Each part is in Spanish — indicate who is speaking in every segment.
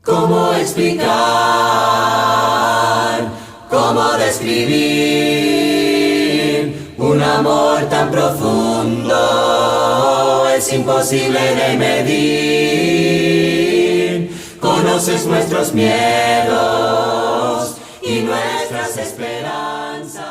Speaker 1: ¿Cómo explicar? ¿Cómo describir un amor tan profundo? Es imposible de medir. Conoces nuestros miedos y nuestras esperanzas.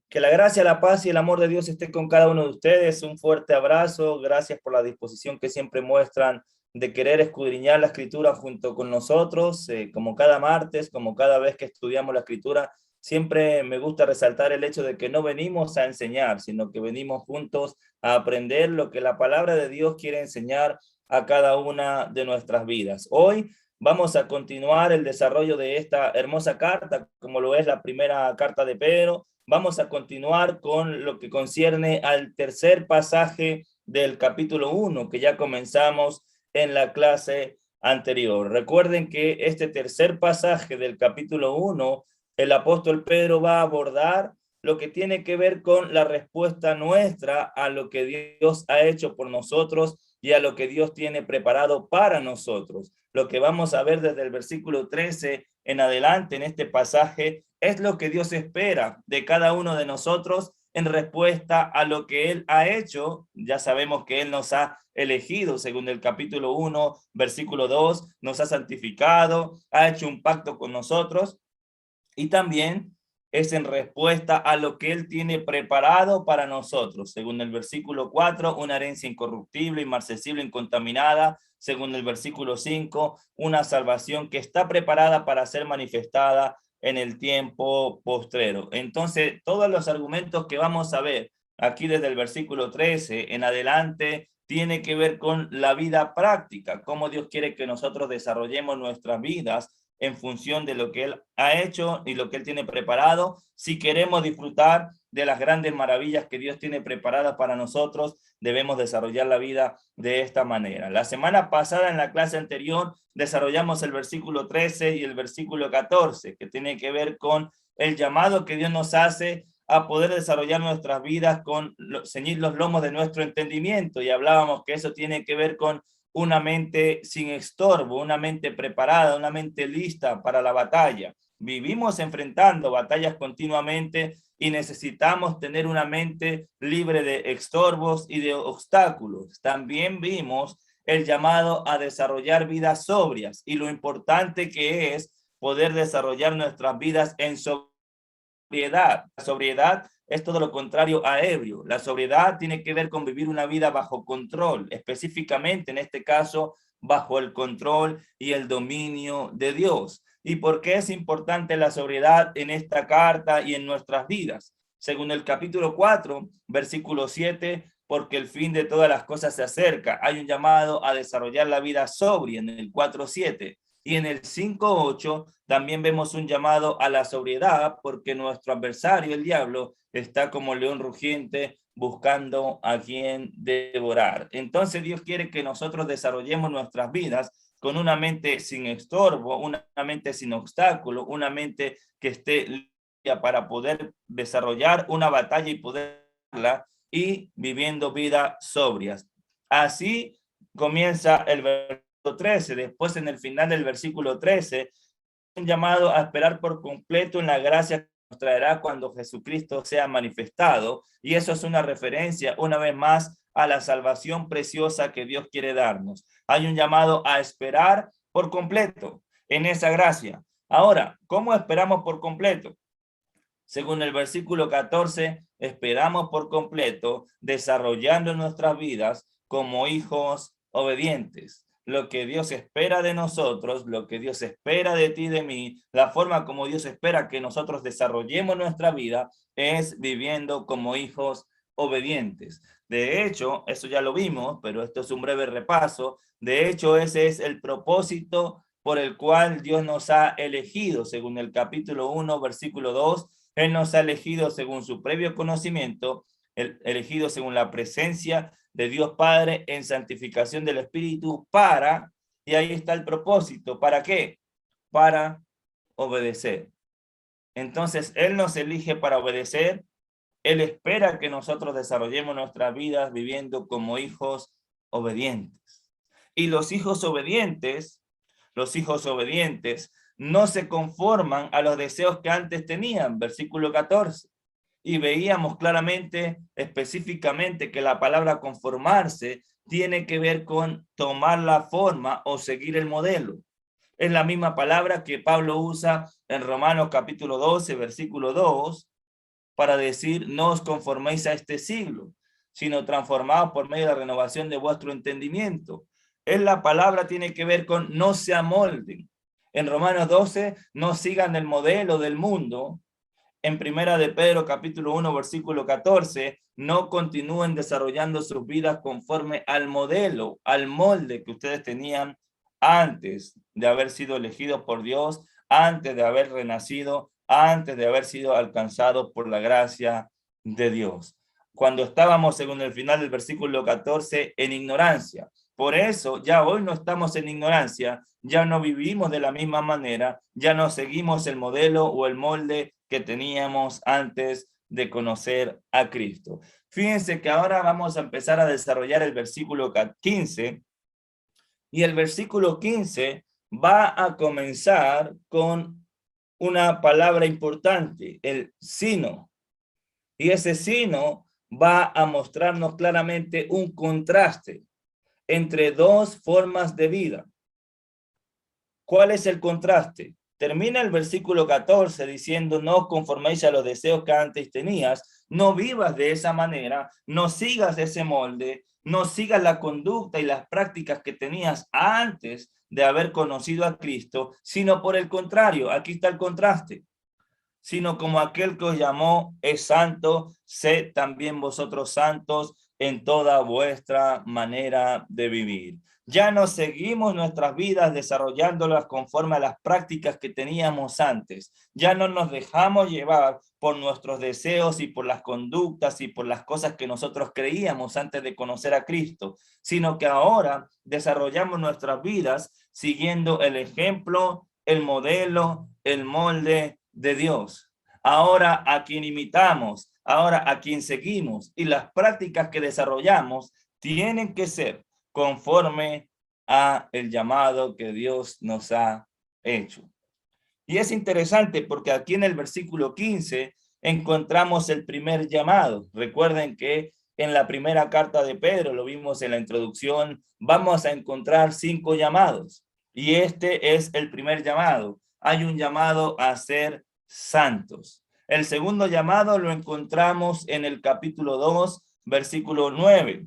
Speaker 2: Que la gracia, la paz y el amor de Dios esté con cada uno de ustedes. Un fuerte abrazo. Gracias por la disposición que siempre muestran de querer escudriñar la Escritura junto con nosotros, como cada martes, como cada vez que estudiamos la Escritura. Siempre me gusta resaltar el hecho de que no venimos a enseñar, sino que venimos juntos a aprender lo que la palabra de Dios quiere enseñar a cada una de nuestras vidas. Hoy vamos a continuar el desarrollo de esta hermosa carta, como lo es la primera carta de Pedro. Vamos a continuar con lo que concierne al tercer pasaje del capítulo 1, que ya comenzamos en la clase anterior. Recuerden que este tercer pasaje del capítulo 1, el apóstol Pedro va a abordar lo que tiene que ver con la respuesta nuestra a lo que Dios ha hecho por nosotros y a lo que Dios tiene preparado para nosotros. Lo que vamos a ver desde el versículo 13 en adelante en este pasaje es lo que Dios espera de cada uno de nosotros en respuesta a lo que Él ha hecho. Ya sabemos que Él nos ha elegido, según el capítulo 1, versículo 2, nos ha santificado, ha hecho un pacto con nosotros, y también es en respuesta a lo que Él tiene preparado para nosotros. Según el versículo 4, una herencia incorruptible, inmarcesible, incontaminada. Según el versículo 5, una salvación que está preparada para ser manifestada en el tiempo postrero. Entonces, todos los argumentos que vamos a ver aquí desde el versículo 13 en adelante tiene que ver con la vida práctica, cómo Dios quiere que nosotros desarrollemos nuestras vidas en función de lo que Él ha hecho y lo que Él tiene preparado. Si queremos disfrutar de las grandes maravillas que Dios tiene preparadas para nosotros, debemos desarrollar la vida de esta manera. La semana pasada, en la clase anterior, desarrollamos el versículo 13 y el versículo 14, que tiene que ver con el llamado que Dios nos hace a poder desarrollar nuestras vidas con ceñir los lomos de nuestro entendimiento, y hablábamos que eso tiene que ver con una mente sin estorbo, una mente preparada, una mente lista para la batalla. Vivimos enfrentando batallas continuamente y necesitamos tener una mente libre de estorbos y de obstáculos. También vimos el llamado a desarrollar vidas sobrias y lo importante que es poder desarrollar nuestras vidas en sobriedad. La sobriedad es todo lo contrario a ebrio. La sobriedad tiene que ver con vivir una vida bajo control, específicamente en este caso bajo el control y el dominio de Dios. ¿Y por qué es importante la sobriedad en esta carta y en nuestras vidas? Según el capítulo 4, versículo 7, porque el fin de todas las cosas se acerca. Hay un llamado a desarrollar la vida sobria en el 4:7. Y en el 5:8 también vemos un llamado a la sobriedad, porque nuestro adversario, el diablo, está como león rugiente buscando a quien devorar. Entonces Dios quiere que nosotros desarrollemos nuestras vidas con una mente sin estorbo, una mente sin obstáculo, una mente que esté limpia para poder desarrollar una batalla y poderla, y viviendo vidas sobrias. Así comienza el versículo 13. Después, en el final del versículo 13, un llamado a esperar por completo en la gracia que nos traerá cuando Jesucristo sea manifestado, y eso es una referencia una vez más a la salvación preciosa que Dios quiere darnos. Hay un llamado a esperar por completo en esa gracia. Ahora, ¿cómo esperamos por completo? Según el versículo 14, esperamos por completo desarrollando nuestras vidas como hijos obedientes. Lo que Dios espera de nosotros, lo que Dios espera de ti y de mí, la forma como Dios espera que nosotros desarrollemos nuestra vida es viviendo como hijos obedientes. De hecho, eso ya lo vimos, pero esto es un breve repaso. De hecho, ese es el propósito por el cual Dios nos ha elegido, según el capítulo 1, versículo 2. Él nos ha elegido según su previo conocimiento, elegido según la presencia de Dios Padre en santificación del Espíritu para, y ahí está el propósito, ¿para qué? Para obedecer. Entonces, Él nos elige para obedecer. Él espera que nosotros desarrollemos nuestras vidas viviendo como hijos obedientes. Y los hijos obedientes los hijos obedientes, no se conforman a los deseos que antes tenían, versículo 14. Y veíamos claramente, específicamente, que la palabra conformarse tiene que ver con tomar la forma o seguir el modelo. Es la misma palabra que Pablo usa en Romanos capítulo 12, versículo 2, para decir, no os conforméis a este siglo, sino transformados por medio de la renovación de vuestro entendimiento. Es la palabra tiene que ver con no se amolden. En Romanos 12, no sigan el modelo del mundo. En Primera de Pedro capítulo 1 versículo 14, no continúen desarrollando sus vidas conforme al modelo, al molde que ustedes tenían antes de haber sido elegidos por Dios, antes de haber renacido, antes de haber sido alcanzados por la gracia de Dios. Cuando estábamos, según el final del versículo 14, en ignorancia. Por eso, ya hoy no estamos en ignorancia, ya no vivimos de la misma manera, ya no seguimos el modelo o el molde que teníamos antes de conocer a Cristo. Fíjense que ahora vamos a empezar a desarrollar el versículo 15, y el versículo 15 va a comenzar con una palabra importante, el sino. Y ese sino va a mostrarnos claramente un contraste entre dos formas de vida. ¿Cuál es el contraste? Termina el versículo 14 diciendo, no os conforméis a los deseos que antes tenías, no vivas de esa manera, no sigas ese molde, no sigas la conducta y las prácticas que tenías antes de haber conocido a Cristo, sino por el contrario, aquí está el contraste, sino como aquel que os llamó es santo, sed también vosotros santos en toda vuestra manera de vivir. Ya no seguimos nuestras vidas desarrollándolas conforme a las prácticas que teníamos antes. Ya no nos dejamos llevar por nuestros deseos y por las conductas y por las cosas que nosotros creíamos antes de conocer a Cristo, sino que ahora desarrollamos nuestras vidas siguiendo el ejemplo, el modelo, el molde de Dios. Ahora a quien imitamos, ahora a quien seguimos, y las prácticas que desarrollamos tienen que ser conforme a el llamado que Dios nos ha hecho. Y es interesante porque aquí en el versículo 15 encontramos el primer llamado. Recuerden que en la primera carta de Pedro, lo vimos en la introducción, vamos a encontrar 5 llamados. Y este es el primer llamado. Hay un llamado a ser santos. El segundo llamado lo encontramos en el capítulo 2, versículo 9.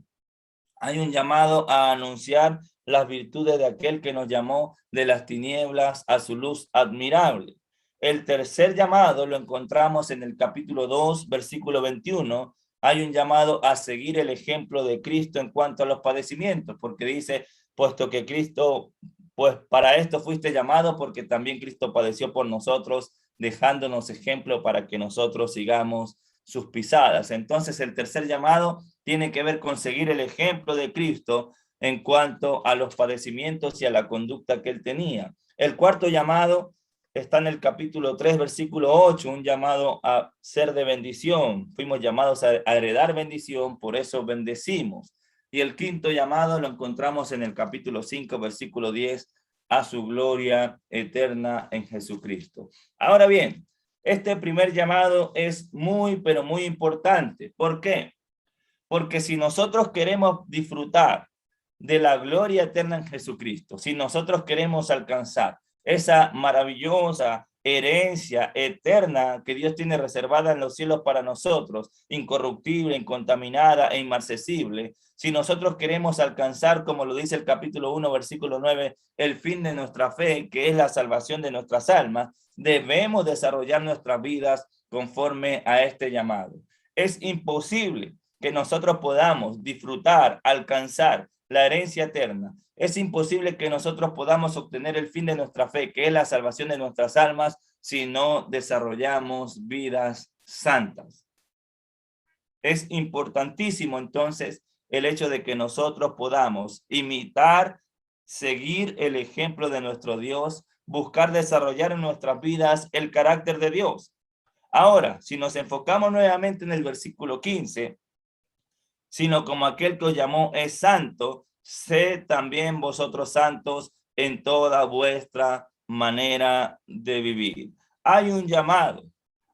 Speaker 2: Hay un llamado a anunciar las virtudes de aquel que nos llamó de las tinieblas a su luz admirable. El tercer llamado lo encontramos en el capítulo 2, versículo 21. Hay un llamado a seguir el ejemplo de Cristo en cuanto a los padecimientos, porque dice, puesto que Cristo, pues para esto fuiste llamado, porque también Cristo padeció por nosotros, dejándonos ejemplo para que nosotros sigamos sus pisadas. Entonces el tercer llamado tiene que ver con seguir el ejemplo de Cristo en cuanto a los padecimientos y a la conducta que él tenía. El cuarto llamado está en el capítulo 3, versículo 8, un llamado a ser de bendición. Fuimos llamados a heredar bendición, por eso bendecimos. Y el quinto llamado lo encontramos en el capítulo 5, versículo 10, a su gloria eterna en Jesucristo. Ahora bien, este primer llamado es muy, pero muy importante. ¿Por qué? Porque si nosotros queremos disfrutar de la gloria eterna en Jesucristo, si nosotros queremos alcanzar esa maravillosa herencia eterna que Dios tiene reservada en los cielos para nosotros, incorruptible, incontaminada e inmarcesible, si nosotros queremos alcanzar, como lo dice el capítulo 1, versículo 9, el fin de nuestra fe, que es la salvación de nuestras almas, debemos desarrollar nuestras vidas conforme a este llamado. Es imposible que nosotros podamos disfrutar, alcanzar la herencia eterna. Es imposible que nosotros podamos obtener el fin de nuestra fe, que es la salvación de nuestras almas, si no desarrollamos vidas santas. Es importantísimo entonces el hecho de que nosotros podamos imitar, seguir el ejemplo de nuestro Dios, buscar desarrollar en nuestras vidas el carácter de Dios. Ahora, si nos enfocamos nuevamente en el versículo 15, sino como aquel que os llamó es santo, sed también vosotros santos en toda vuestra manera de vivir. Hay un llamado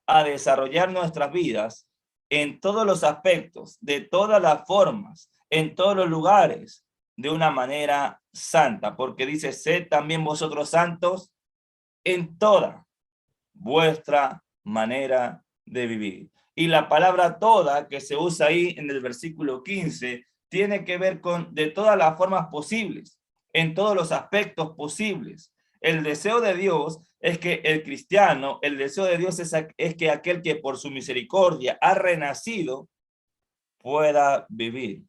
Speaker 2: a desarrollar nuestras vidas en todos los aspectos, de todas las formas, en todos los lugares, de una manera santa, porque dice, sed también vosotros santos en toda vuestra manera de vivir. Y la palabra toda que se usa ahí en el versículo 15 tiene que ver con de todas las formas posibles, en todos los aspectos posibles. El deseo de Dios es que el cristiano, el deseo de Dios es que aquel que por su misericordia ha renacido pueda vivir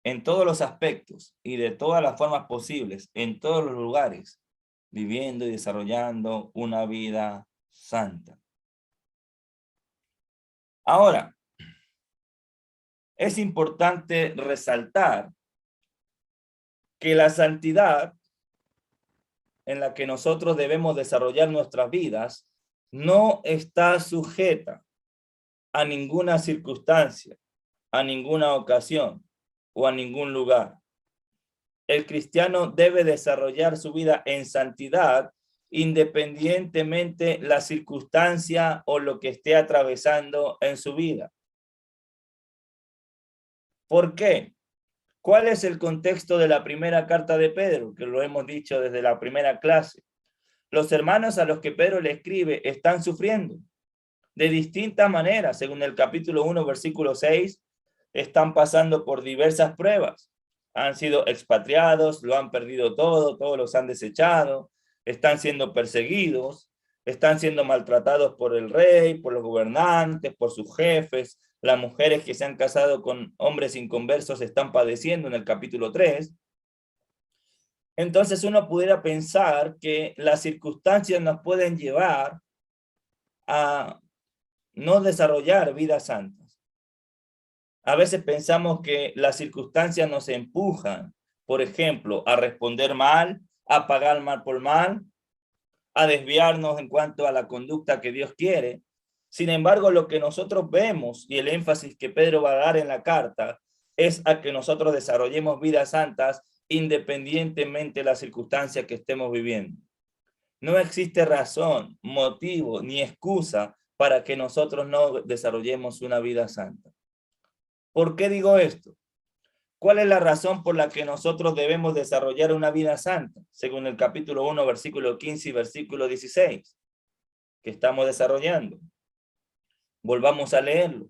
Speaker 2: en todos los aspectos y de todas las formas posibles, en todos los lugares, viviendo y desarrollando una vida santa. Ahora, es importante resaltar que la santidad en la que nosotros debemos desarrollar nuestras vidas no está sujeta a ninguna circunstancia, a ninguna ocasión o a ningún lugar. El cristiano debe desarrollar su vida en santidad independientemente la circunstancia o lo que esté atravesando en su vida. ¿Por qué? ¿Cuál es el contexto de la primera carta de Pedro? Que lo hemos dicho desde la primera clase. Los hermanos a los que Pedro le escribe están sufriendo de distintas maneras. Según el capítulo 1, versículo 6, están pasando por diversas pruebas. Han sido expatriados, lo han perdido todo, todos los han desechado, están siendo perseguidos, están siendo maltratados por el rey, por los gobernantes, por sus jefes. Las mujeres que se han casado con hombres inconversos están padeciendo en el capítulo 3. Entonces uno pudiera pensar que las circunstancias nos pueden llevar a no desarrollar vidas santas. A veces pensamos que las circunstancias nos empujan, por ejemplo, a responder mal, a pagar mal por mal, a desviarnos en cuanto a la conducta que Dios quiere. Sin embargo, lo que nosotros vemos y el énfasis que Pedro va a dar en la carta es a que nosotros desarrollemos vidas santas independientemente de la circunstancia que estemos viviendo. No existe razón, motivo ni excusa para que nosotros no desarrollemos una vida santa. ¿Por qué digo esto? ¿Cuál es la razón por la que nosotros debemos desarrollar una vida santa? Según el capítulo 1, versículo 15 y versículo 16, que estamos desarrollando. Volvamos a leerlo.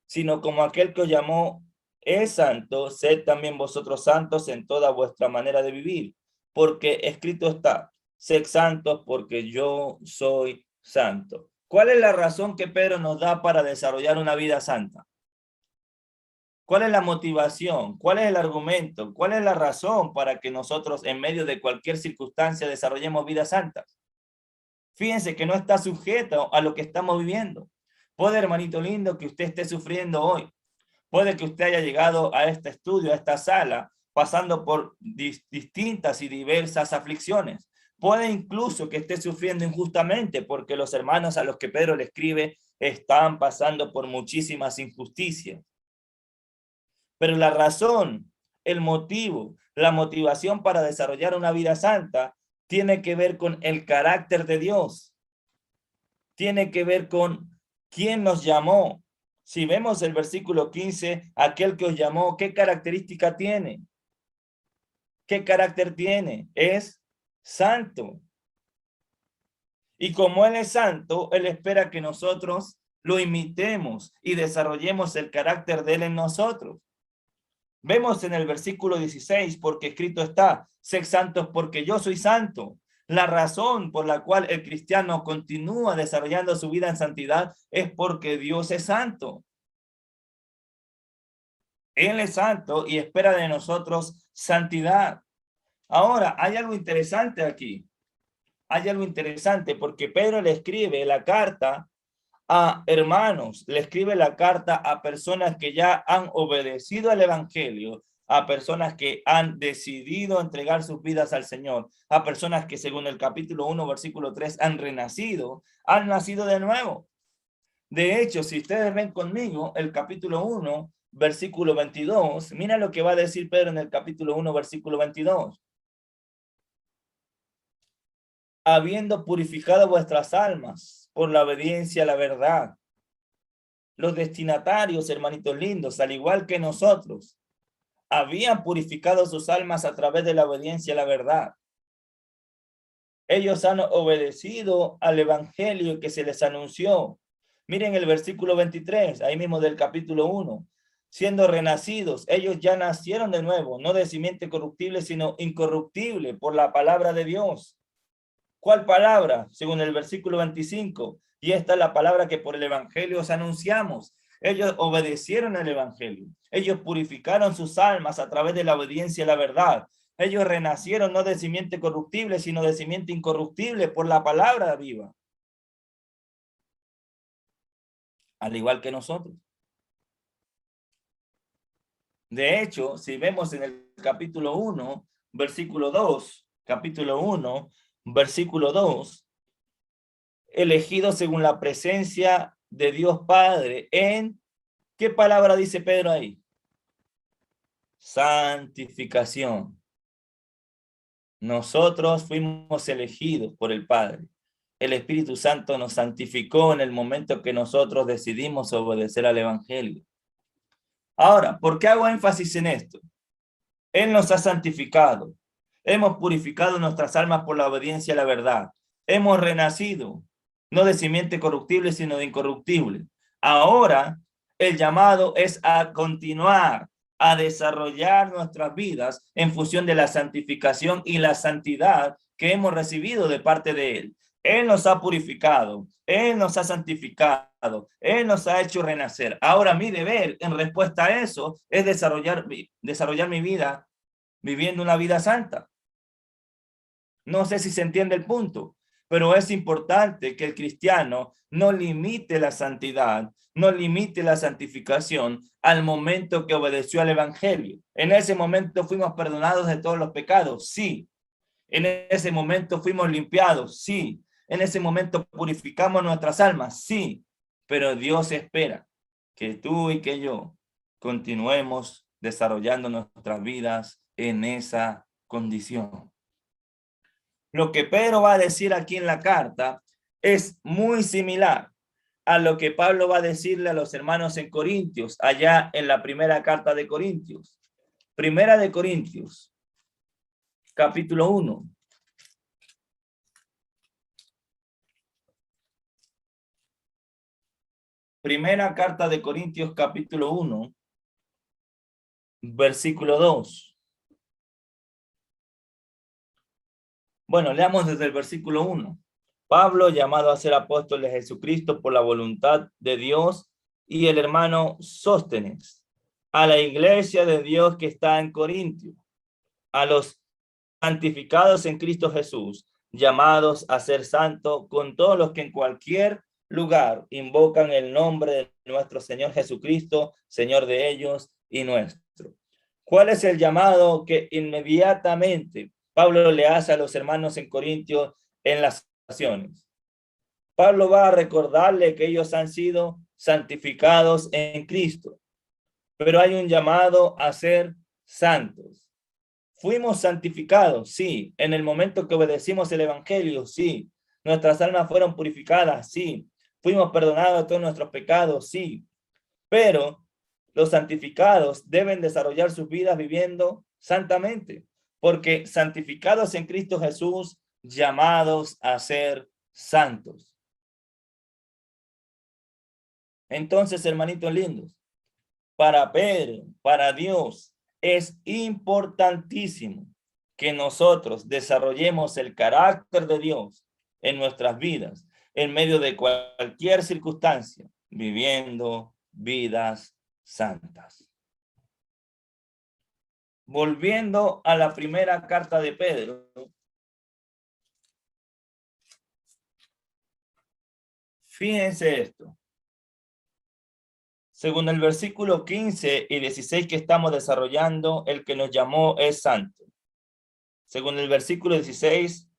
Speaker 2: Sino como aquel que os llamó es santo, sed también vosotros santos en toda vuestra manera de vivir, porque escrito está, sed santos porque yo soy santo. ¿Cuál es la razón que Pedro nos da para desarrollar una vida santa? ¿Cuál es la motivación? ¿Cuál es el argumento? ¿Cuál es la razón para que nosotros en medio de cualquier circunstancia desarrollemos vidas santas? Fíjense que no está sujeto a lo que estamos viviendo. Puede, hermanito lindo, que usted esté sufriendo hoy. Puede que usted haya llegado a este estudio, a esta sala, pasando por distintas y diversas aflicciones. Puede incluso que esté sufriendo injustamente porque los hermanos a los que Pedro le escribe están pasando por muchísimas injusticias. Pero la razón, el motivo, la motivación para desarrollar una vida santa tiene que ver con el carácter de Dios. Tiene que ver con quién nos llamó. Si vemos el versículo 15, aquel que os llamó, ¿qué característica tiene? ¿Qué carácter tiene? Es santo. Y como Él es santo, Él espera que nosotros lo imitemos y desarrollemos el carácter de Él en nosotros. Vemos en el versículo 16, porque escrito está, sed santos porque yo soy santo. La razón por la cual el cristiano continúa desarrollando su vida en santidad es porque Dios es santo. Él es santo y espera de nosotros santidad. Ahora, hay algo interesante aquí. Hay algo interesante porque Pedro le escribe la carta a hermanos, le escribe la carta a personas que ya han obedecido al evangelio, a personas que han decidido entregar sus vidas al Señor, a personas que según el capítulo 1, versículo 3, han renacido, han nacido de nuevo. De hecho, si ustedes ven conmigo el capítulo 1, versículo 22, mira lo que va a decir Pedro en el capítulo 1, versículo 22. habiendo purificado vuestras almas por la obediencia a la verdad. Los destinatarios, hermanitos lindos, al igual que nosotros, habían purificado sus almas a través de la obediencia a la verdad. Ellos han obedecido al evangelio que se les anunció. Miren el versículo 23, ahí mismo del capítulo 1. Siendo renacidos, ellos ya nacieron de nuevo, no de simiente corruptible, sino incorruptible por la palabra de Dios. ¿Cuál palabra? Según el versículo 25. Y esta es la palabra que por el evangelio os anunciamos. Ellos obedecieron al evangelio. Ellos purificaron sus almas a través de la obediencia a la verdad. Ellos renacieron no de simiente corruptible, sino de simiente incorruptible por la palabra viva. Al igual que nosotros. De hecho, si vemos en el capítulo 1, versículo 2, capítulo 1, versículo 2, elegidos según la presencia de Dios Padre en, ¿qué palabra dice Pedro ahí? Santificación. Nosotros fuimos elegidos por el Padre. El Espíritu Santo nos santificó en el momento que nosotros decidimos obedecer al Evangelio. Ahora, ¿por qué hago énfasis en esto? Él nos ha santificado. Hemos purificado nuestras almas por la obediencia a la verdad. Hemos renacido, no de simiente corruptible, sino de incorruptible. Ahora, el llamado es a continuar, a desarrollar nuestras vidas en función de la santificación y la santidad que hemos recibido de parte de Él. Él nos ha purificado, Él nos ha santificado, Él nos ha hecho renacer. Ahora mi deber en respuesta a eso es desarrollar mi vida viviendo una vida santa. No sé si se entiende el punto, pero es importante que el cristiano no limite la santidad, no limite la santificación al momento que obedeció al evangelio. En ese momento fuimos perdonados de todos los pecados, sí. En ese momento fuimos limpiados, sí. En ese momento purificamos nuestras almas, sí. Pero Dios espera que tú y que yo continuemos desarrollando nuestras vidas en esa condición. Lo que Pedro va a decir aquí en la carta es muy similar a lo que Pablo va a decirle a los hermanos en Corintios, allá en la primera carta de Corintios. Primera de Corintios, capítulo 1. Primera carta de Corintios, capítulo 1, versículo 2. Bueno, leamos desde el versículo 1. Pablo, llamado a ser apóstol de Jesucristo por la voluntad de Dios, y el hermano Sóstenes, a la iglesia de Dios que está en Corintio, a los santificados en Cristo Jesús, llamados a ser santos, con todos los que en cualquier lugar invocan el nombre de nuestro Señor Jesucristo, Señor de ellos y nuestro. ¿Cuál es el llamado que inmediatamente Pablo le hace a los hermanos en Corintios en las oraciones? Pablo va a recordarle que ellos han sido santificados en Cristo, pero hay un llamado a ser santos. Fuimos santificados, sí, en el momento que obedecimos el evangelio, sí. Nuestras almas fueron purificadas, sí. Fuimos perdonados de todos nuestros pecados, sí. Pero los santificados deben desarrollar sus vidas viviendo santamente, porque santificados en Cristo Jesús, llamados a ser santos. Entonces, hermanitos lindos, para Pedro, para Dios, es importantísimo que nosotros desarrollemos el carácter de Dios en nuestras vidas, en medio de cualquier circunstancia, viviendo vidas santas. Volviendo a la primera carta de Pedro, fíjense esto. Según el versículo 15 y 16 que estamos desarrollando, el que nos llamó es santo. Según el versículo 16,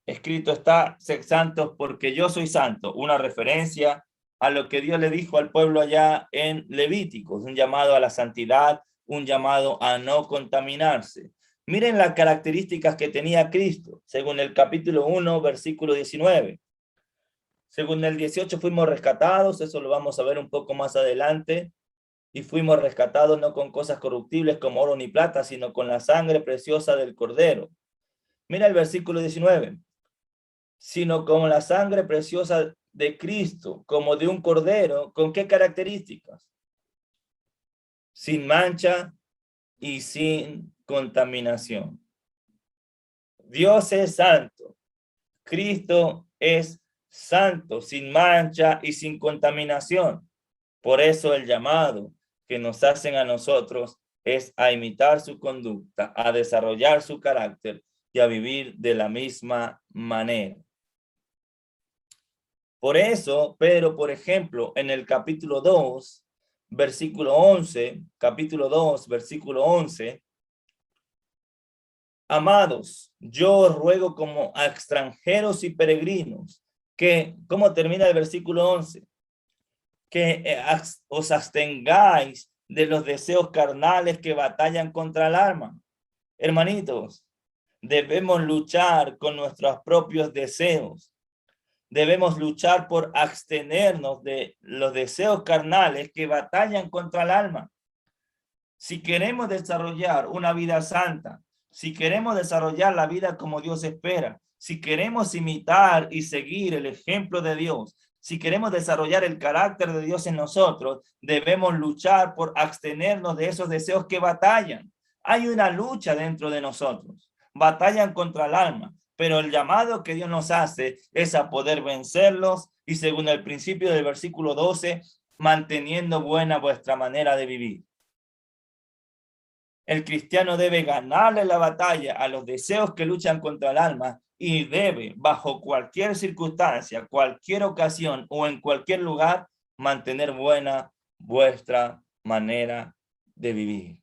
Speaker 2: escrito está, sed santos porque yo soy santo, una referencia a lo que Dios le dijo al pueblo allá en Levíticos, un llamado a la santidad, un llamado a no contaminarse. Miren las características que tenía Cristo, según el capítulo 1, versículo 19. Según el 18 fuimos rescatados, eso lo vamos a ver un poco más adelante, y fuimos rescatados no con cosas corruptibles como oro ni plata, sino con la sangre preciosa del Cordero. Mira el versículo 19. Sino con la sangre preciosa de Cristo, como de un cordero. ¿Con qué características? Sin mancha y sin contaminación. Dios es santo. Cristo es santo, sin mancha y sin contaminación. Por eso el llamado que nos hacen a nosotros es a imitar su conducta, a desarrollar su carácter y a vivir de la misma manera. Por eso, Pedro, por ejemplo, en el capítulo 2, versículo 11, capítulo 2, versículo 11, amados, yo os ruego como a extranjeros y peregrinos, que, ¿cómo termina el versículo 11? Que os abstengáis de los deseos carnales que batallan contra el alma. Hermanitos, debemos luchar con nuestros propios deseos. Debemos luchar por abstenernos de los deseos carnales que batallan contra el alma. Si queremos desarrollar una vida santa, si queremos desarrollar la vida como Dios espera, si queremos imitar y seguir el ejemplo de Dios, si queremos desarrollar el carácter de Dios en nosotros, debemos luchar por abstenernos de esos deseos que batallan. Hay una lucha dentro de nosotros, batallan contra el alma, pero el llamado que Dios nos hace es a poder vencerlos y según el principio del versículo 12, manteniendo buena vuestra manera de vivir. El cristiano debe ganarle la batalla a los deseos que luchan contra el alma y debe, bajo cualquier circunstancia, cualquier ocasión o en cualquier lugar, mantener buena vuestra manera de vivir.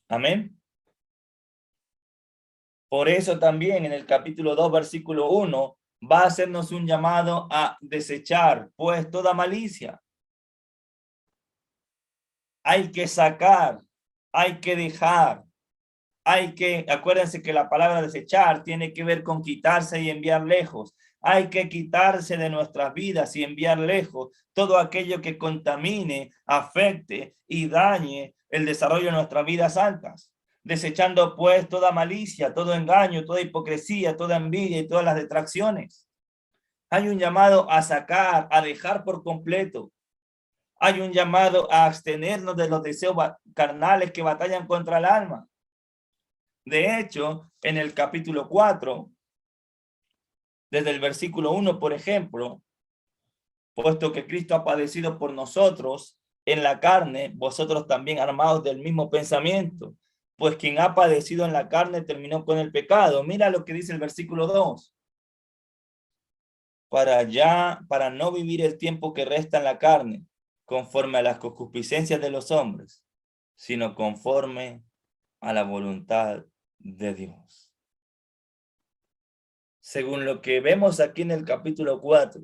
Speaker 2: Amén. Por eso también en el capítulo 2, versículo 1, va a hacernos un llamado a desechar, pues, toda malicia. Hay que sacar, hay que dejar, acuérdense que la palabra desechar tiene que ver con quitarse y enviar lejos. Hay que quitarse de nuestras vidas y enviar lejos todo aquello que contamine, afecte y dañe el desarrollo de nuestras vidas santas. Desechando pues toda malicia, todo engaño, toda hipocresía, toda envidia y todas las detracciones. Hay un llamado a sacar, a dejar por completo. Hay un llamado a abstenernos de los deseos carnales que batallan contra el alma. De hecho, en el capítulo 4, desde el versículo 1, por ejemplo, puesto que Cristo ha padecido por nosotros en la carne, vosotros también armados del mismo pensamiento, pues quien ha padecido en la carne terminó con el pecado. Mira lo que dice el versículo 2. Para no vivir el tiempo que resta en la carne, conforme a las concupiscencias de los hombres, sino conforme a la voluntad de Dios. Según lo que vemos aquí en el capítulo 4,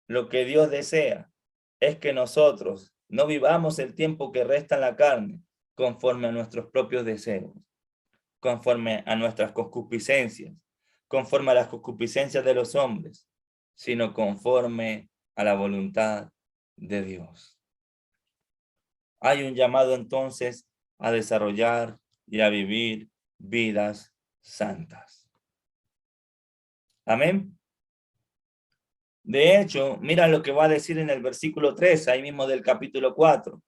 Speaker 2: lo que Dios desea es que nosotros no vivamos el tiempo que resta en la carne conforme a nuestros propios deseos, conforme a nuestras concupiscencias, conforme a las concupiscencias de los hombres, sino conforme a la voluntad de Dios. Hay un llamado entonces a desarrollar y a vivir vidas santas. Amén. De hecho, mira lo que va a decir en el versículo 3, ahí mismo del capítulo 4.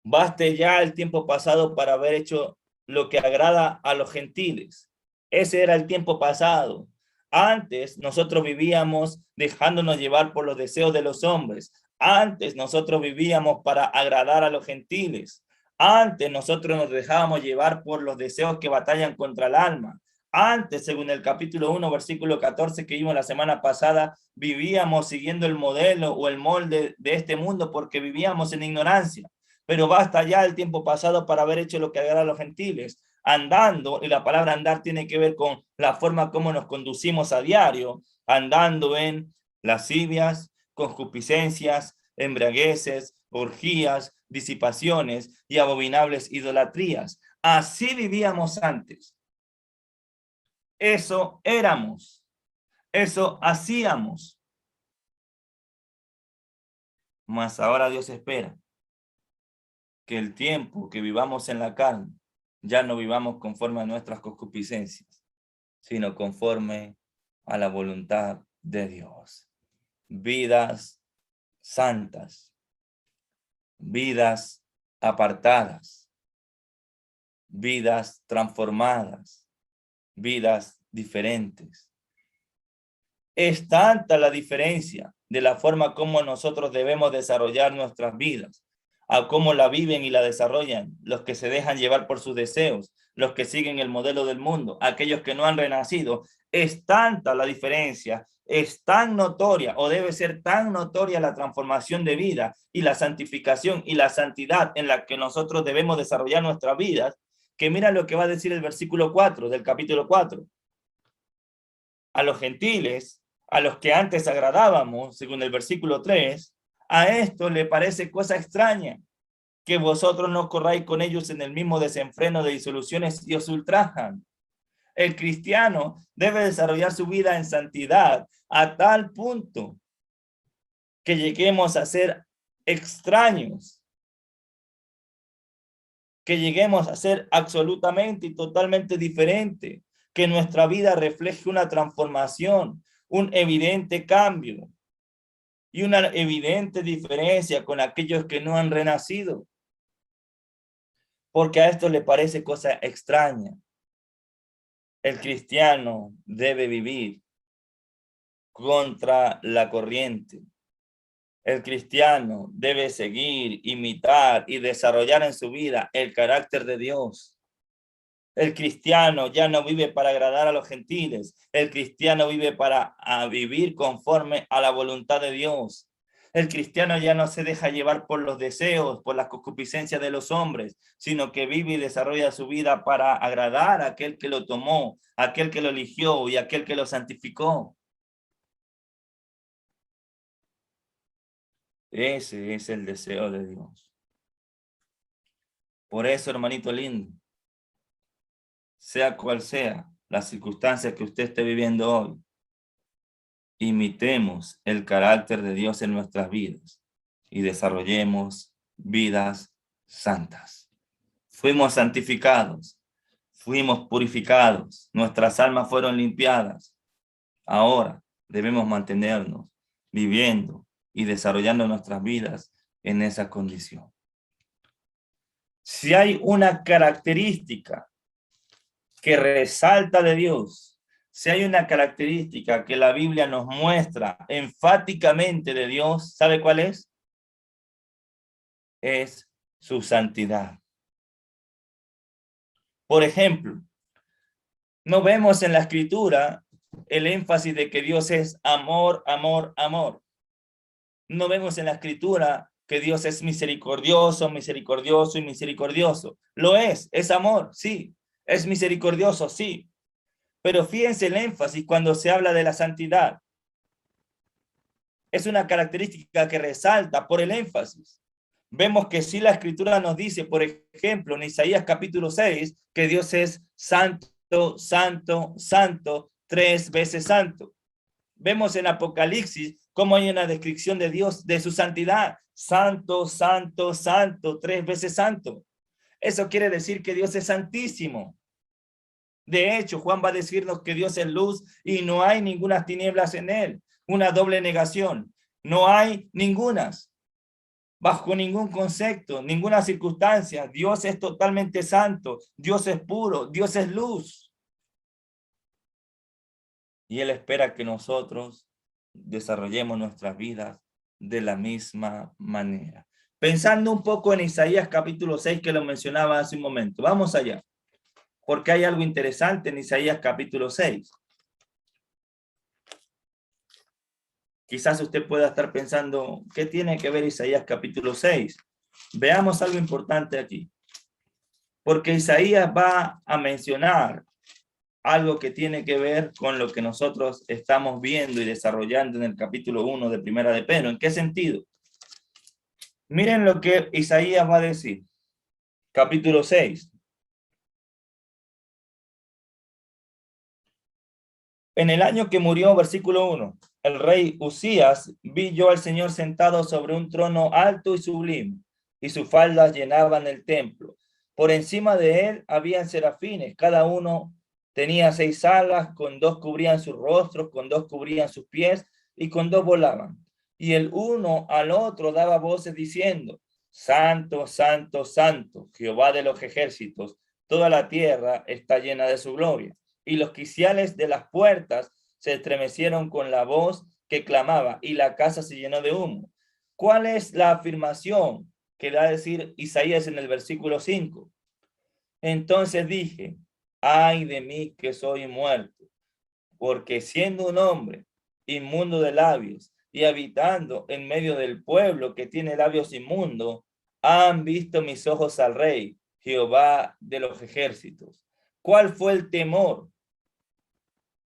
Speaker 2: Baste ya el tiempo pasado para haber hecho lo que agrada a los gentiles. Ese era el tiempo pasado. Antes nosotros vivíamos dejándonos llevar por los deseos de los hombres. Antes nosotros vivíamos para agradar a los gentiles. Antes nosotros nos dejábamos llevar por los deseos que batallan contra el alma. Antes, según el capítulo 1, versículo 14 que vimos la semana pasada, vivíamos siguiendo el modelo o el molde de este mundo porque vivíamos en ignorancia. Pero basta ya el tiempo pasado para haber hecho lo que agrada a los gentiles, andando, y la palabra andar tiene que ver con la forma como nos conducimos a diario, andando en lascivias, concupiscencias, embriagueces, orgías, disipaciones y abominables idolatrías. Así vivíamos antes. Eso éramos. Eso hacíamos. Mas ahora Dios espera que el tiempo que vivamos en la carne ya no vivamos conforme a nuestras concupiscencias, sino conforme a la voluntad de Dios. Vidas santas, vidas apartadas, vidas transformadas, vidas diferentes. Es tanta la diferencia de la forma como nosotros debemos desarrollar nuestras vidas, a cómo la viven y la desarrollan los que se dejan llevar por sus deseos, los que siguen el modelo del mundo, aquellos que no han renacido. Es tanta la diferencia, es tan notoria o debe ser tan notoria la transformación de vida y la santificación y la santidad en la que nosotros debemos desarrollar nuestras vidas, que mira lo que va a decir el versículo 4 del capítulo 4. A los gentiles, a los que antes agradábamos, según el versículo 3, a esto le parece cosa extraña que vosotros no corráis con ellos en el mismo desenfreno de disoluciones y os ultrajan. El cristiano debe desarrollar su vida en santidad a tal punto que lleguemos a ser extraños, que lleguemos a ser absolutamente y totalmente diferente, que nuestra vida refleje una transformación, un evidente cambio y una evidente diferencia con aquellos que no han renacido. Porque a esto le parece cosa extraña. El cristiano debe vivir contra la corriente. El cristiano debe seguir, imitar y desarrollar en su vida el carácter de Dios. El cristiano ya no vive para agradar a los gentiles. El cristiano vive para vivir conforme a la voluntad de Dios. El cristiano ya no se deja llevar por los deseos, por las concupiscencias de los hombres, sino que vive y desarrolla su vida para agradar a aquel que lo tomó, a aquel que lo eligió y a aquel que lo santificó. Ese es el deseo de Dios. Por eso, hermanito lindo, sea cual sea la circunstancia que usted esté viviendo hoy, imitemos el carácter de Dios en nuestras vidas y desarrollemos vidas santas. Fuimos santificados, fuimos purificados, nuestras almas fueron limpiadas. Ahora debemos mantenernos viviendo y desarrollando nuestras vidas en esa condición. Si hay una característica que resalta de Dios, si hay una característica que la Biblia nos muestra enfáticamente de Dios, ¿sabe cuál es? Es su santidad. Por ejemplo, no vemos en la Escritura el énfasis de que Dios es amor, amor, amor. No vemos en la Escritura que Dios es misericordioso, misericordioso y misericordioso. Lo es amor, sí. Es misericordioso, sí. Pero fíjense el énfasis cuando se habla de la santidad. Es una característica que resalta por el énfasis. Vemos que sí la Escritura nos dice, por ejemplo, en Isaías capítulo 6, que Dios es santo, santo, santo, 3 veces santo. Vemos en Apocalipsis cómo hay una descripción de Dios, de su santidad. Santo, santo, santo, 3 veces santo. Eso quiere decir que Dios es santísimo. De hecho, Juan va a decirnos que Dios es luz y no hay ninguna tinieblas en él. Una doble negación. No hay ningunas. Bajo ningún concepto, ninguna circunstancia. Dios es totalmente santo. Dios es puro. Dios es luz. Y Él espera que nosotros desarrollemos nuestras vidas de la misma manera. Pensando un poco en Isaías capítulo 6 que lo mencionaba hace un momento. Vamos allá. Porque hay algo interesante en Isaías capítulo 6. Quizás usted pueda estar pensando, ¿qué tiene que ver Isaías capítulo 6? Veamos algo importante aquí. Porque Isaías va a mencionar algo que tiene que ver con lo que nosotros estamos viendo y desarrollando en el capítulo 1 de Primera de Pedro. ¿En qué sentido? Miren lo que Isaías va a decir. Capítulo 6. En el año que murió, versículo 1, el rey Usías, vi yo al Señor sentado sobre un trono alto y sublime, y sus faldas llenaban el templo. Por encima de él habían serafines, cada uno tenía 6 alas, con 2 cubrían sus rostros, con 2 cubrían sus pies, y con 2 volaban. Y el uno al otro daba voces diciendo: Santo, santo, santo, Jehová de los ejércitos, toda la tierra está llena de su gloria. Y los quiciales de las puertas se estremecieron con la voz que clamaba, y la casa se llenó de humo. ¿Cuál es la afirmación que da a decir Isaías en el versículo 5? Entonces dije: ay de mí que soy muerto, porque siendo un hombre inmundo de labios y habitando en medio del pueblo que tiene labios inmundos, han visto mis ojos al Rey, Jehová de los ejércitos. ¿Cuál fue el temor?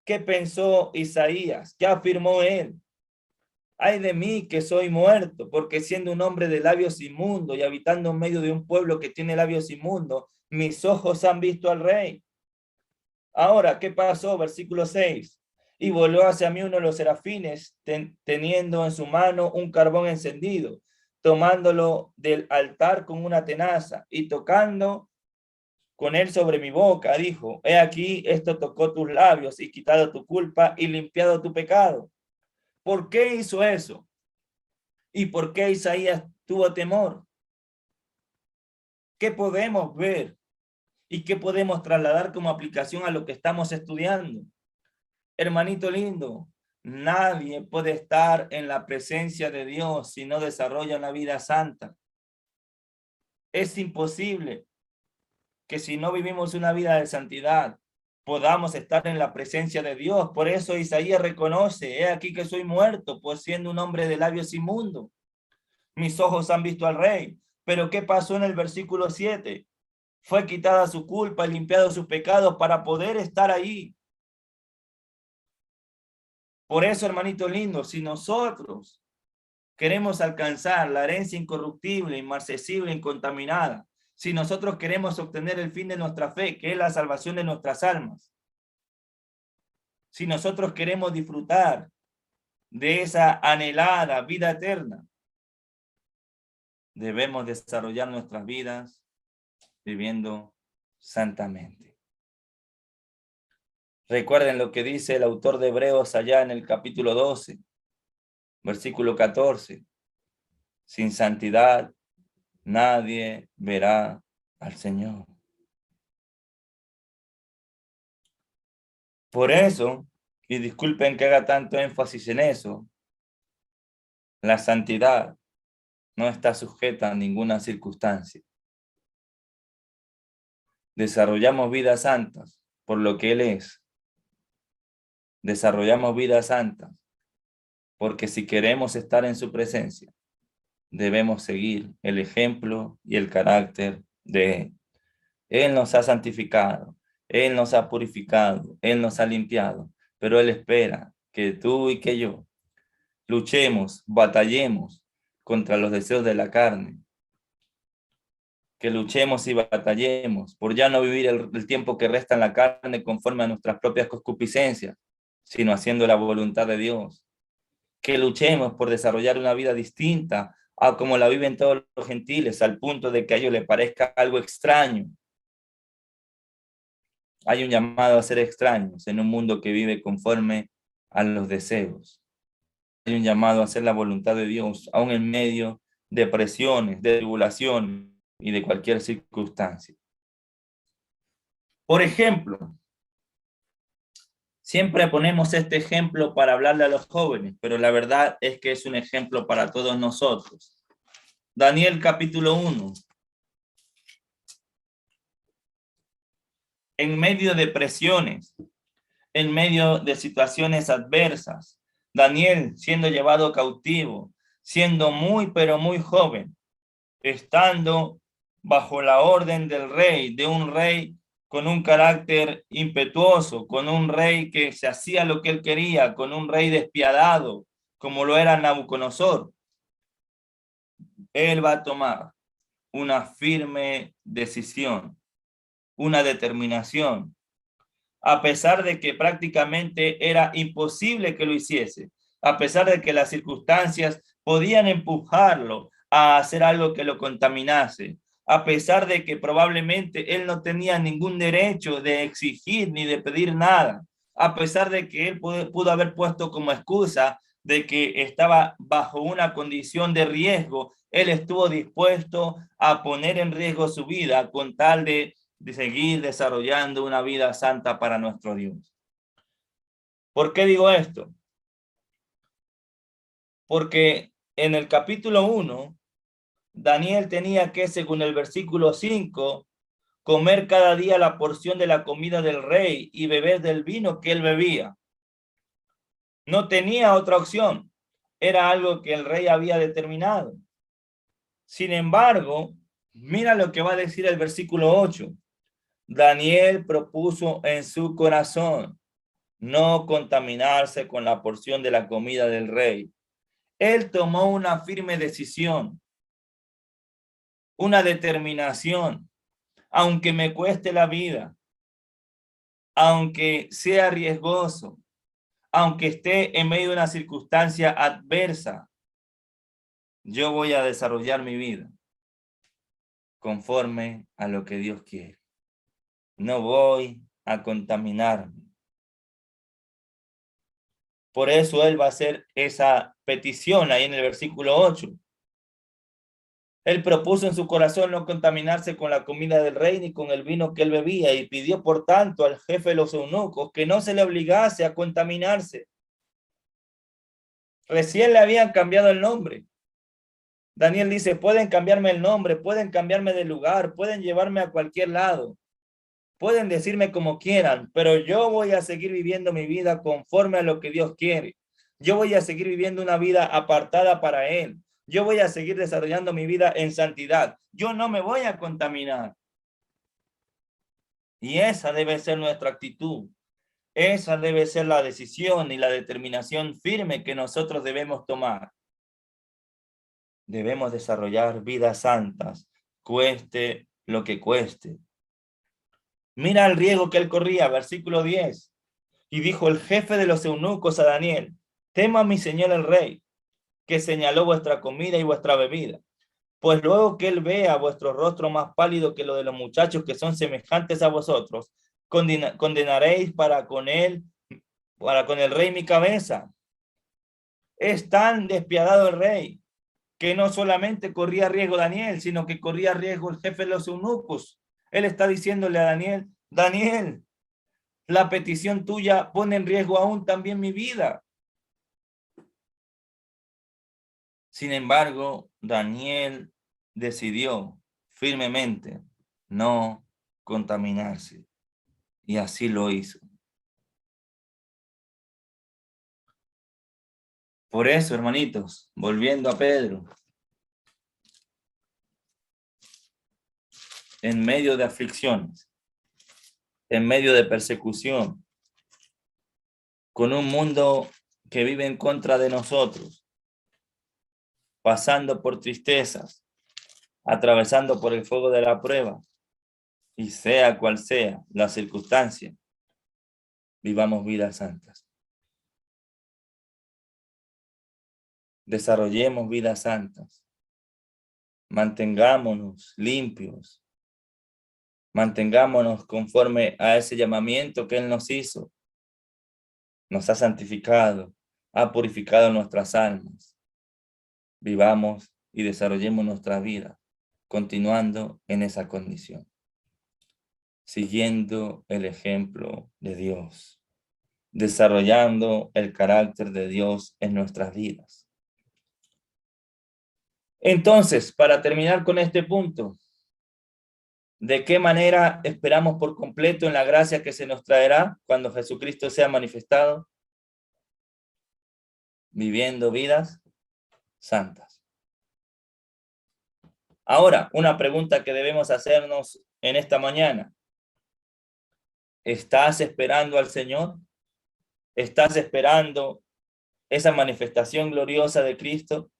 Speaker 2: ¿Qué pensó Isaías? ¿Qué afirmó él? Ay de mí que soy muerto, porque siendo un hombre de labios inmundos y habitando en medio de un pueblo que tiene labios inmundos, mis ojos han visto al Rey. Ahora, ¿qué pasó? Versículo 6. Y volvió hacia mí uno de los serafines, teniendo en su mano un carbón encendido, tomándolo del altar con una tenaza y tocando con él sobre mi boca, dijo: he aquí, esto tocó tus labios y quitado tu culpa y limpiado tu pecado. ¿Por qué hizo eso? ¿Y por qué Isaías tuvo temor? ¿Qué podemos ver y qué podemos trasladar como aplicación a lo que estamos estudiando? Hermanito lindo, nadie puede estar en la presencia de Dios si no desarrolla una vida santa. Es imposible que si no vivimos una vida de santidad, podamos estar en la presencia de Dios. Por eso Isaías reconoce: he aquí que soy muerto, pues siendo un hombre de labios inmundos. Mis ojos han visto al Rey. Pero ¿qué pasó en el versículo 7? Fue quitada su culpa y limpiado sus pecados para poder estar ahí. Por eso, hermanito lindo, si nosotros queremos alcanzar la herencia incorruptible, inmarcesible, incontaminada, si nosotros queremos obtener el fin de nuestra fe, que es la salvación de nuestras almas, si nosotros queremos disfrutar de esa anhelada vida eterna, debemos desarrollar nuestras vidas viviendo santamente. Recuerden lo que dice el autor de Hebreos allá en el capítulo 12, versículo 14. Sin santidad nadie verá al Señor. Por eso, y disculpen que haga tanto énfasis en eso, la santidad no está sujeta a ninguna circunstancia. Desarrollamos vidas santas por lo que Él es. Desarrollamos vidas santas porque si queremos estar en su presencia, debemos seguir el ejemplo y el carácter de Él. Él nos ha santificado, Él nos ha purificado, Él nos ha limpiado, pero Él espera que tú y que yo luchemos, batallemos contra los deseos de la carne, que luchemos y batallemos por ya no vivir el tiempo que resta en la carne conforme a nuestras propias concupiscencias, sino haciendo la voluntad de Dios. Que luchemos por desarrollar una vida distinta a como la viven todos los gentiles, al punto de que a ellos les parezca algo extraño. Hay un llamado a ser extraños en un mundo que vive conforme a los deseos. Hay un llamado a hacer la voluntad de Dios, aún en medio de presiones, de tribulaciones y de cualquier circunstancia. Por ejemplo, siempre ponemos este ejemplo para hablarle a los jóvenes, pero la verdad es que es un ejemplo para todos nosotros. Daniel capítulo 1. En medio de presiones, en medio de situaciones adversas, Daniel siendo llevado cautivo, siendo muy pero muy joven, estando bajo la orden del rey, de un rey con un carácter impetuoso, con un rey que se hacía lo que él quería, con un rey despiadado, como lo era Nabucodonosor. él va a tomar una firme decisión, una determinación, a pesar de que prácticamente era imposible que lo hiciese, a pesar de que las circunstancias podían empujarlo a hacer algo que lo contaminase, a pesar de que probablemente él no tenía ningún derecho de exigir ni de pedir nada, a pesar de que él pudo haber puesto como excusa de que estaba bajo una condición de riesgo, él estuvo dispuesto a poner en riesgo su vida con tal de seguir desarrollando una vida santa para nuestro Dios. ¿Por qué digo esto? Porque en el capítulo 1, Daniel tenía que, según el versículo 5, comer cada día la porción de la comida del rey y beber del vino que él bebía. No tenía otra opción. Era algo que el rey había determinado. Sin embargo, mira lo que va a decir el versículo 8. Daniel propuso en su corazón no contaminarse con la porción de la comida del rey. Él tomó una firme decisión, una determinación, aunque me cueste la vida, aunque sea riesgoso, aunque esté en medio de una circunstancia adversa, yo voy a desarrollar mi vida conforme a lo que Dios quiere. No voy a contaminarme. Por eso él va a hacer esa petición ahí en el versículo 8. Él propuso en su corazón no contaminarse con la comida del rey ni con el vino que él bebía y pidió por tanto al jefe de los eunucos que no se le obligase a contaminarse. Recién le habían cambiado el nombre. Daniel dice, pueden cambiarme el nombre, pueden cambiarme de lugar, pueden llevarme a cualquier lado, pueden decirme como quieran, pero yo voy a seguir viviendo mi vida conforme a lo que Dios quiere. Yo voy a seguir viviendo una vida apartada para Él. Yo voy a seguir desarrollando mi vida en santidad. Yo no me voy a contaminar. Y esa debe ser nuestra actitud. Esa debe ser la decisión y la determinación firme que nosotros debemos tomar. Debemos desarrollar vidas santas, cueste lo que cueste. Mira el riesgo que él corría, versículo 10. Y dijo el jefe de los eunucos a Daniel, tema mi señor el rey, que señaló vuestra comida y vuestra bebida. Pues luego que él vea vuestro rostro más pálido que lo de los muchachos que son semejantes a vosotros, condenaréis para con el rey mi cabeza. Es tan despiadado el rey que no solamente corría riesgo Daniel, sino que corría riesgo el jefe de los eunucos. Él está diciéndole a Daniel, Daniel, la petición tuya pone en riesgo aún también mi vida. Sin embargo, Daniel decidió firmemente no contaminarse. Y así lo hizo. Por eso, hermanitos, volviendo a Pedro, en medio de aflicciones, en medio de persecución, con un mundo que vive en contra de nosotros, pasando por tristezas, atravesando por el fuego de la prueba, y sea cual sea la circunstancia, vivamos vidas santas. Desarrollemos vidas santas. Mantengámonos limpios. Mantengámonos conforme a ese llamamiento que Él nos hizo. Nos ha santificado, ha purificado nuestras almas. Vivamos y desarrollemos nuestra vida, continuando en esa condición, siguiendo el ejemplo de Dios, desarrollando el carácter de Dios en nuestras vidas. Entonces, para terminar con este punto, ¿de qué manera esperamos por completo en la gracia que se nos traerá cuando Jesucristo sea manifestado? Viviendo vidas santas. Ahora, una pregunta que debemos hacernos en esta mañana. ¿Estás esperando al Señor? ¿Estás esperando esa manifestación gloriosa de Cristo?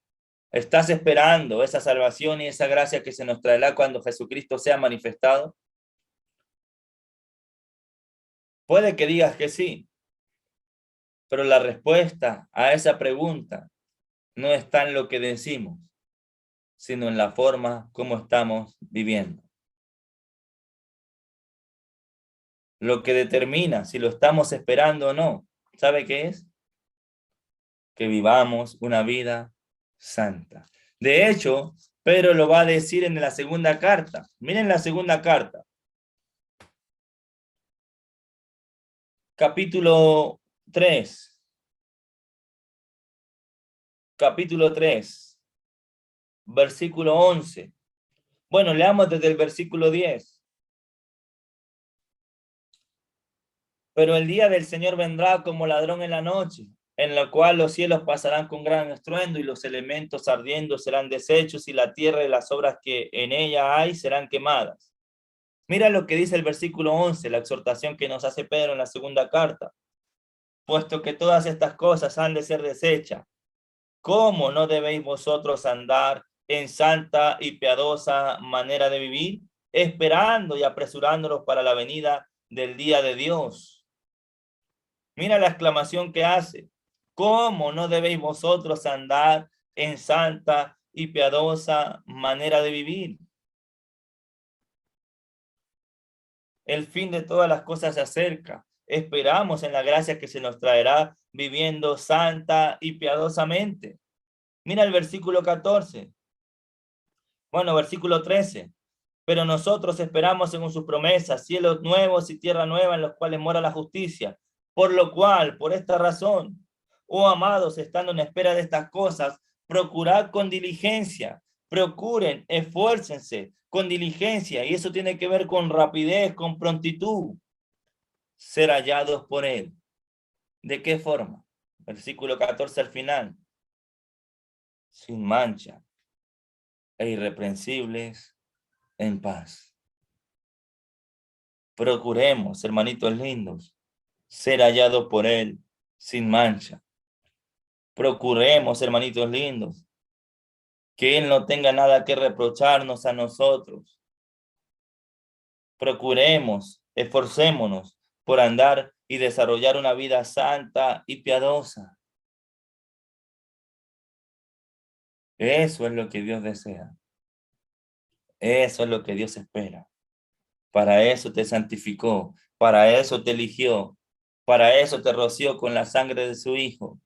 Speaker 2: ¿Estás esperando esa salvación y esa gracia que se nos traerá cuando Jesucristo sea manifestado? Puede que digas que sí, pero la respuesta a esa pregunta no está en lo que decimos, sino en la forma como estamos viviendo. Lo que determina si lo estamos esperando o no, ¿sabe qué es? Que vivamos una vida santa. De hecho, Pedro lo va a decir en la segunda carta. Miren la segunda carta. Capítulo 3. Capítulo 3. Versículo 11. Bueno, leamos desde el versículo 10. Pero el día del Señor vendrá como ladrón en la noche, en la cual los cielos pasarán con gran estruendo y los elementos ardiendo serán deshechos y la tierra y las obras que en ella hay serán quemadas. Mira lo que dice el versículo 11, la exhortación que nos hace Pedro en la segunda carta. Puesto que todas estas cosas han de ser deshechas, ¿cómo no debéis vosotros andar en santa y piadosa manera de vivir, esperando y apresurándolos para la venida del día de Dios? Mira la exclamación que hace. ¿Cómo no debéis vosotros andar en santa y piadosa manera de vivir? El fin de todas las cosas se acerca. Esperamos en la gracia que se nos traerá viviendo santa y piadosamente. Mira el versículo 14. Bueno, versículo 13. Pero nosotros esperamos según sus promesas, cielos nuevos y tierra nueva en los cuales mora la justicia. Por lo cual, por esta razón, oh amados, estando en espera de estas cosas, procurad con diligencia, procuren, esfuércense con diligencia, y eso tiene que ver con rapidez, con prontitud, ser hallados por él. ¿De qué forma? Versículo 14 al final. Sin mancha e irreprensibles en paz. Procuremos, hermanitos lindos, ser hallados por él sin mancha. Procuremos, hermanitos lindos, que él no tenga nada que reprocharnos a nosotros. Procuremos, esforcémonos por andar y desarrollar una vida santa y piadosa. Eso es lo que Dios desea. Eso es lo que Dios espera. Para eso te santificó, para eso te eligió, para eso te roció con la sangre de su Hijo.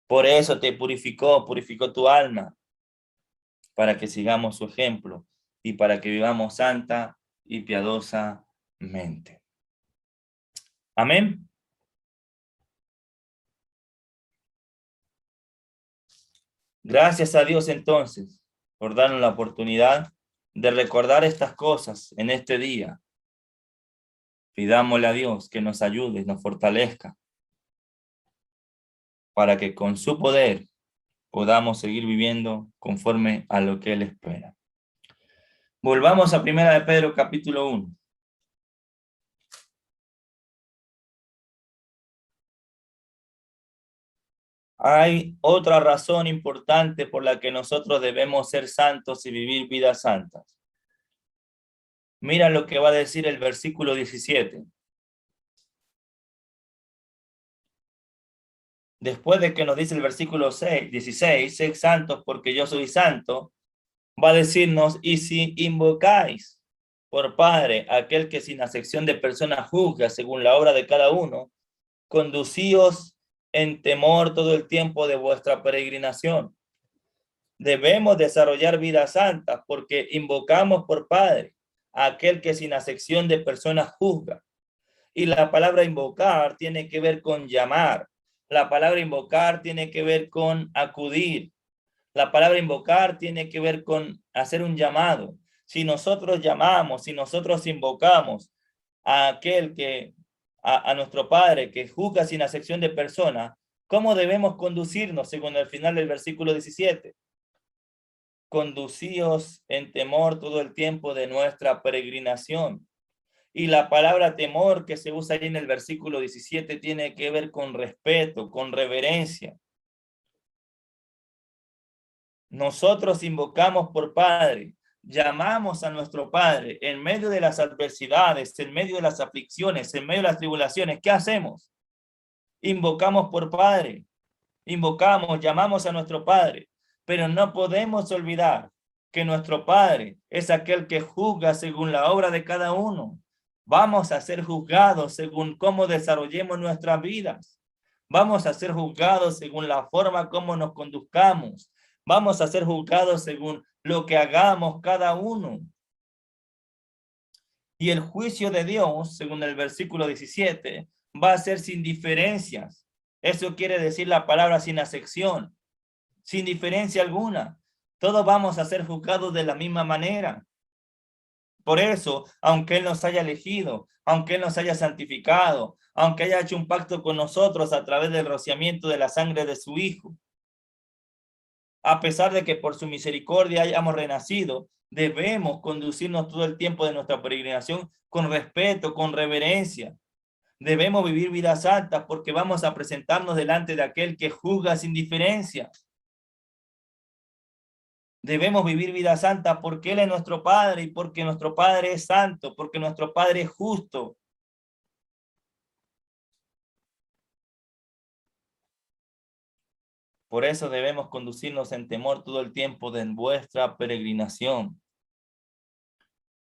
Speaker 2: Por eso te purificó tu alma, para que sigamos su ejemplo y para que vivamos santa y piadosamente. Amén. Gracias a Dios entonces por darnos la oportunidad de recordar estas cosas en este día. Pidámosle a Dios que nos ayude, nos fortalezca, para que con su poder podamos seguir viviendo conforme a lo que Él espera. Volvamos a 1 de Pedro capítulo 1. Hay otra razón importante por la que nosotros debemos ser santos y vivir vidas santas. Mira lo que va a decir el versículo 17. Después de que nos dice el versículo 16, sed santos porque yo soy santo, va a decirnos, y si invocáis por Padre aquel que sin acepción de personas juzga según la obra de cada uno, conducíos en temor todo el tiempo de vuestra peregrinación. Debemos desarrollar vidas santas porque invocamos por Padre a aquel que sin acepción de personas juzga. Y la palabra invocar tiene que ver con llamar. La palabra invocar tiene que ver con acudir. La palabra invocar tiene que ver con hacer un llamado. Si nosotros llamamos, si nosotros invocamos a aquel que, a nuestro Padre que juzga sin acepción de persona, ¿cómo debemos conducirnos según el final del versículo 17? Conducíos en temor todo el tiempo de nuestra peregrinación. Y la palabra temor que se usa ahí en el versículo 17 tiene que ver con respeto, con reverencia. Nosotros invocamos por Padre, llamamos a nuestro Padre en medio de las adversidades, en medio de las aflicciones, en medio de las tribulaciones. ¿Qué hacemos? Invocamos por Padre, invocamos, llamamos a nuestro Padre, pero no podemos olvidar que nuestro Padre es aquel que juzga según la obra de cada uno. Vamos a ser juzgados según cómo desarrollemos nuestras vidas. Vamos a ser juzgados según la forma como nos conduzcamos. Vamos a ser juzgados según lo que hagamos cada uno. Y el juicio de Dios, según el versículo 17, va a ser sin diferencias. Eso quiere decir la palabra sin acepción, sin diferencia alguna. Todos vamos a ser juzgados de la misma manera. Por eso, aunque Él nos haya elegido, aunque Él nos haya santificado, aunque haya hecho un pacto con nosotros a través del rociamiento de la sangre de su Hijo, a pesar de que por su misericordia hayamos renacido, debemos conducirnos todo el tiempo de nuestra peregrinación con respeto, con reverencia. Debemos vivir vidas santas porque vamos a presentarnos delante de aquel que juzga sin diferencia. Debemos vivir vida santa porque Él es nuestro Padre y porque nuestro Padre es santo, porque nuestro Padre es justo. Por eso debemos conducirnos en temor todo el tiempo de vuestra peregrinación.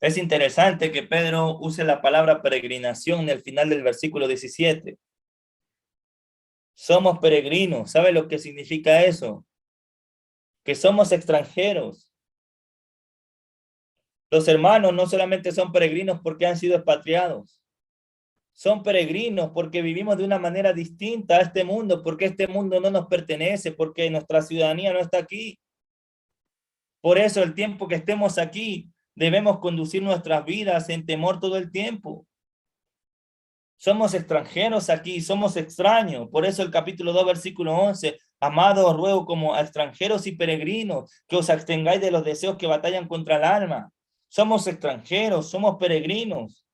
Speaker 2: Es interesante que Pedro use la palabra peregrinación en el final del versículo 17. Somos peregrinos. ¿Sabe lo que significa eso? Que somos extranjeros. Los hermanos no solamente son peregrinos porque han sido expatriados. Son peregrinos porque vivimos de una manera distinta a este mundo, porque este mundo no nos pertenece, porque nuestra ciudadanía no está aquí. Por eso el tiempo que estemos aquí, debemos conducir nuestras vidas en temor todo el tiempo. Somos extranjeros aquí, somos extraños. Por eso el capítulo 2, versículo 11, amados, os ruego como a extranjeros y peregrinos, que os abstengáis de los deseos que batallan contra el alma. Somos extranjeros, somos peregrinos.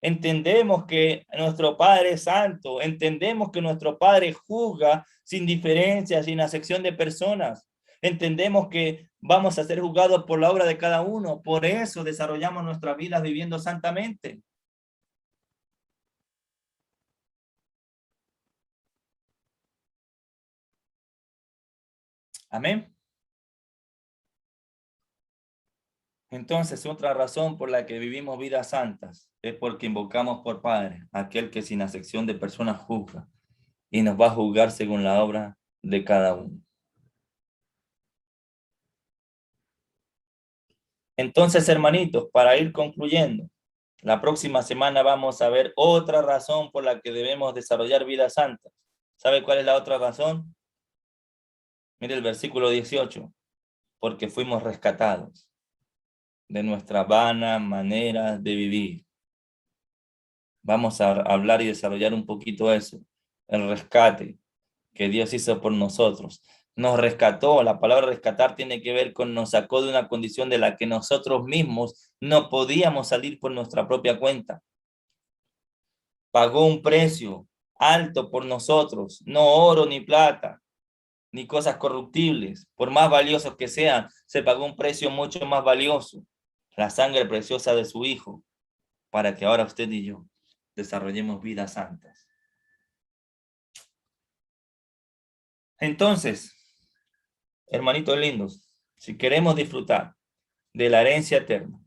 Speaker 2: Entendemos que nuestro Padre es santo, entendemos que nuestro Padre juzga sin diferencia, sin acepción de personas. Entendemos que vamos a ser juzgados por la obra de cada uno, por eso desarrollamos nuestras vidas viviendo santamente. Amén. Entonces, otra razón por la que vivimos vidas santas es porque invocamos por Padre, aquel que sin acepción de personas juzga y nos va a juzgar según la obra de cada uno. Entonces, hermanitos, para ir concluyendo, la próxima semana vamos a ver otra razón por la que debemos desarrollar vidas santas. ¿Sabe cuál es la otra razón? Mire el versículo 18. Porque fuimos rescatados de nuestra vana manera de vivir. Vamos a hablar y desarrollar un poquito eso. El rescate que Dios hizo por nosotros. Nos rescató. La palabra rescatar tiene que ver con nos sacó de una condición de la que nosotros mismos no podíamos salir por nuestra propia cuenta. Pagó un precio alto por nosotros, no oro ni plata, ni cosas corruptibles. Por más valiosos que sean, se pagó un precio mucho más valioso. La sangre preciosa de su Hijo, para que ahora usted y yo desarrollemos vidas santas. Entonces, hermanitos lindos, si queremos disfrutar de la herencia eterna,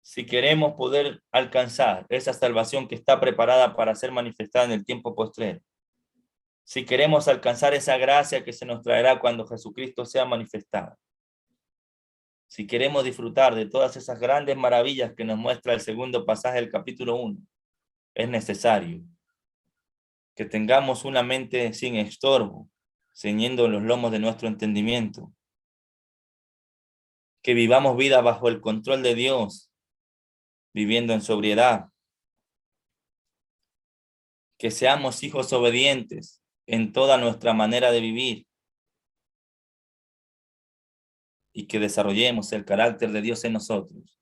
Speaker 2: si queremos poder alcanzar esa salvación que está preparada para ser manifestada en el tiempo postrero, si queremos alcanzar esa gracia que se nos traerá cuando Jesucristo sea manifestado, si queremos disfrutar de todas esas grandes maravillas que nos muestra el segundo pasaje del capítulo 1, es necesario que tengamos una mente sin estorbo, ceñiendo los lomos de nuestro entendimiento, que vivamos vida bajo el control de Dios, viviendo en sobriedad, que seamos hijos obedientes en toda nuestra manera de vivir y que desarrollemos el carácter de Dios en nosotros,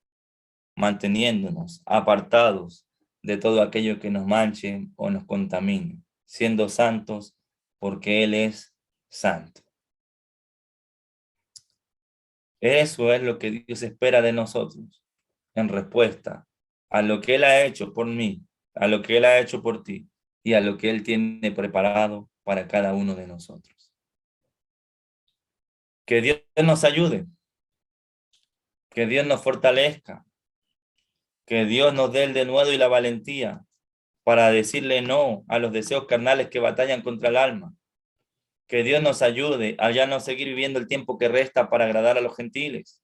Speaker 2: manteniéndonos apartados de todo aquello que nos manche o nos contamine, siendo santos porque Él es santo. Eso es lo que Dios espera de nosotros en respuesta a lo que Él ha hecho por mí, a lo que Él ha hecho por ti y a lo que Él tiene preparado para cada uno de nosotros. Que Dios nos ayude, que Dios nos fortalezca, que Dios nos dé el denuedo y la valentía para decirle no a los deseos carnales que batallan contra el alma. Que Dios nos ayude a ya no seguir viviendo el tiempo que resta para agradar a los gentiles.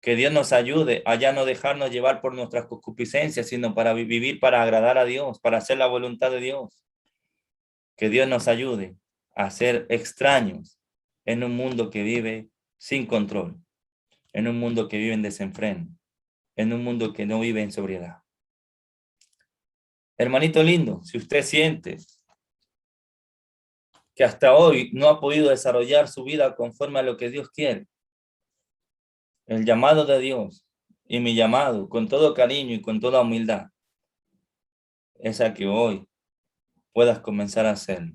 Speaker 2: Que Dios nos ayude a ya no dejarnos llevar por nuestras concupiscencias, sino para vivir para agradar a Dios, para hacer la voluntad de Dios. Que Dios nos ayude a ser extraños en un mundo que vive sin control, en un mundo que vive en desenfreno, en un mundo que no vive en sobriedad. Hermanito lindo, si usted siente que hasta hoy no ha podido desarrollar su vida conforme a lo que Dios quiere, el llamado de Dios y mi llamado con todo cariño y con toda humildad es a que hoy puedas comenzar a hacerlo.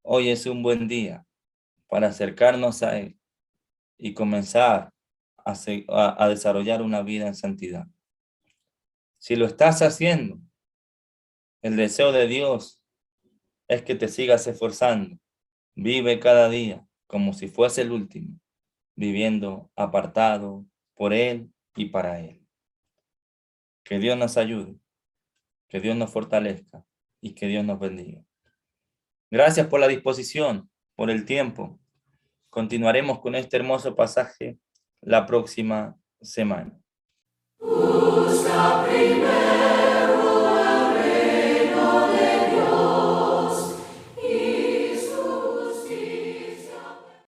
Speaker 2: Hoy es un buen día para acercarnos a Él y comenzar a desarrollar una vida en santidad. Si lo estás haciendo, el deseo de Dios es que te sigas esforzando. Vive cada día como si fuese el último, viviendo apartado por Él y para Él. Que Dios nos ayude, que Dios nos fortalezca y que Dios nos bendiga. Gracias por la disposición, por el tiempo. Continuaremos con este hermoso pasaje la próxima semana.
Speaker 1: Busca primero el reino de Dios.